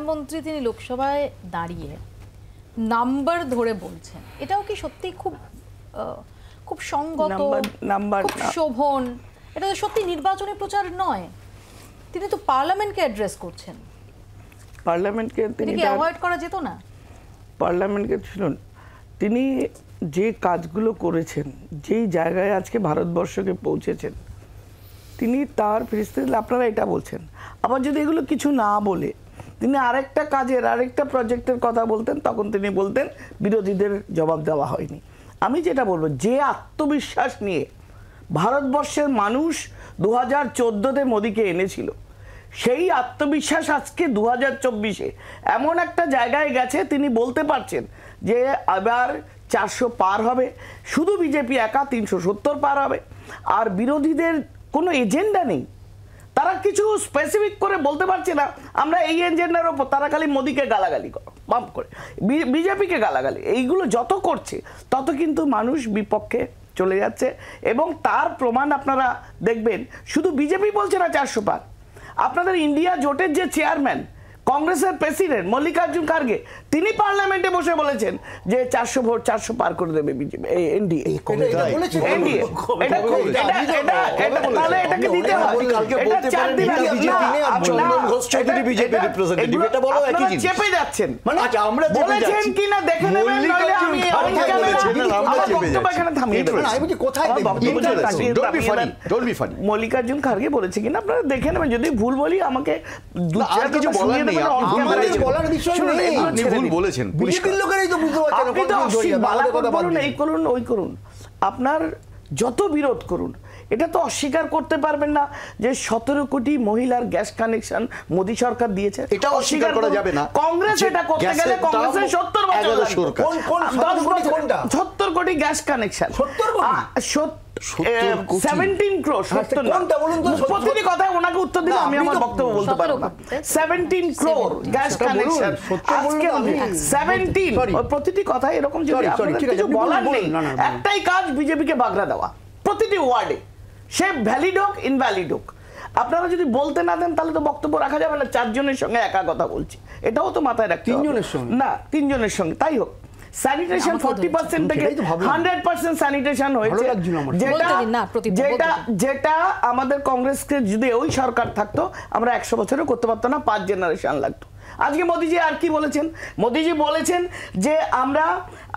প্রধানমন্ত্রী তিনি লোকসভায় দাঁড়িয়ে নাম্বার ধরে বলছেন, এটাও কি সত্যি খুব খুব সঙ্গত, খুব শোভন? এটা তো সত্যি নির্বাচনী প্রচার নয়। তিনি তো পার্লামেন্টকে অ্যাড্রেস করছেন। পার্লামেন্টকে তিনি অ্যাভয়েড করা যেত না? পার্লামেন্টকে শুনুন, তিনি যে কাজগুলো করেছেন, যেই জায়গায় আজকে ভারতবর্ষকে পৌঁছেছেন, তিনি তার পরিস্থিতি আপনারা এটা বলছেন। আবার যদি এগুলো কিছু না বলে তিনি আরেকটা কাজের আরেকটা প্রজেক্টের কথা বলতেন, তখন তিনি বলতেন বিরোধীদের জবাব দেওয়া হয়নি। আমি যেটা বলবো, যে আত্মবিশ্বাস নিয়ে ভারতবর্ষের মানুষ 2014-তে মোদিকে এনেছিল, সেই আত্মবিশ্বাস আজকে 2024-এ এমন একটা জায়গায় গেছে, তিনি বলতে পারছেন যে আবার 400 পার হবে, শুধু বিজেপি একা 370 পার হবে। আর বিরোধীদের কোনো এজেন্ডা নেই, তারা কিছু স্পেসিফিক করে বলতে পারছে না আমরা এই এজেন্ডার ওপর। তারা খালি মোদিকে গালাগালি পাম্প করে, বিজেপিকে গালাগালি, এইগুলো যত করছে তত কিন্তু মানুষ বিপক্ষে চলে যাচ্ছে। এবং তার প্রমাণ আপনারা দেখবেন, শুধু বিজেপি বলছে না 400 পার, আপনাদের ইন্ডিয়া জোটের যে চেয়ারম্যান, কংগ্রেসের প্রেসিডেন্ট মল্লিকার্জুন খার্গে, তিনি পার্লামেন্টে বসে বলেছেন যে 400 পার করে দেবে বিজেপি, এনডিএ। চেপে যাচ্ছেন, বলেছেন কিনা দেখে নেবেন, মল্লিকার্জুন খার্গে বলেছে কিনা আপনারা দেখে নেবেন। যদি ভুল বলি আমাকে কিছু বলার নেই, আপনার যত বিরোধ করুন, এটা তো অস্বীকার করতে পারবেন না যে 17 কোটি মহিলার গ্যাস কানেকশন মোদী সরকার দিয়েছে। এটা অস্বীকার করা যাবে না। কংগ্রেস এটা করতে গেলে কংগ্রেসের 70 বছর লাগবে। 70 কোটি গ্যাস কানেকশন, 17 crore, প্রতিটি কথায় ওনাকে উত্তর দিলে আমি আমার বক্তব্য বলতে পারবো না। 17 crore গ্যাস কানেকশন, আজকে 17, প্রতিটি কথায় এরকম যদি আপনাদের কিছু বলার নেই, একটাই কাজ বিজেপিকে বাগড়া দেওয়া প্রতিটি ওয়ার্ডে, সে ভ্যালিড হোক ইনভ্যালিড হোক। আপনারা যদি বলতে না দেন তাহলে তো বক্তব্য রাখা যাবে না। 4 জনের সঙ্গে একা কথা বলছি, এটাও তো মাথায় রাখতে হবে। 3 জনের সঙ্গে না, 3 জনের সঙ্গে, তাই হোক। স্যানিটেশন 40% থেকে 100% স্যানিটেশন হয়েছে, যেটা আমাদের কংগ্রেসকে যদি ওই সরকার থাকতো আমরা 100 বছরও করতে পারতো না, 5 জেনারেশন লাগতো। আজকে মোদিজি আর কি বলেছেন? মোদিজি বলেছেন যে আমরা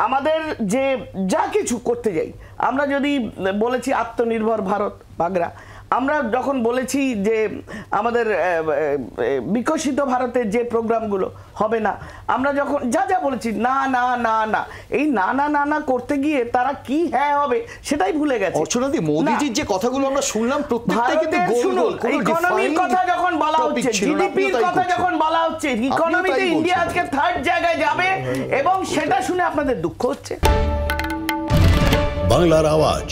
আমাদের যে যা কিছু করতে যাই, আমরা যদি বলেছি আত্মনির্ভর ভারত বাগড়া, আমরা যখন বলেছি যে আমাদের বিকশিত ভারতের যে প্রোগ্রামগুলো হবে না, আমরা যখন যা যা বলেছি না না না না, এই না না না না করতে গিয়ে তারা কি হ্যাঁ হবে সেটাই ভুলে গেছে। অর্চনাদি, মোদিজির যে কথাগুলো আমরা শুনলাম প্রত্যেকটাই কিন্তু গোল গোল। ইকোনমির কথা যখন বলা হচ্ছে, জিডিপির কথা যখন বলা হচ্ছে, ইকোনমিতে ইন্ডিয়া আজকে 3rd জায়গায় যাবে, এবং সেটা শুনে আপনাদের দুঃখ হচ্ছে। বাংলার আওয়াজ,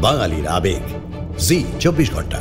বাঙালির আবেগ, জি 24 ঘন্টা।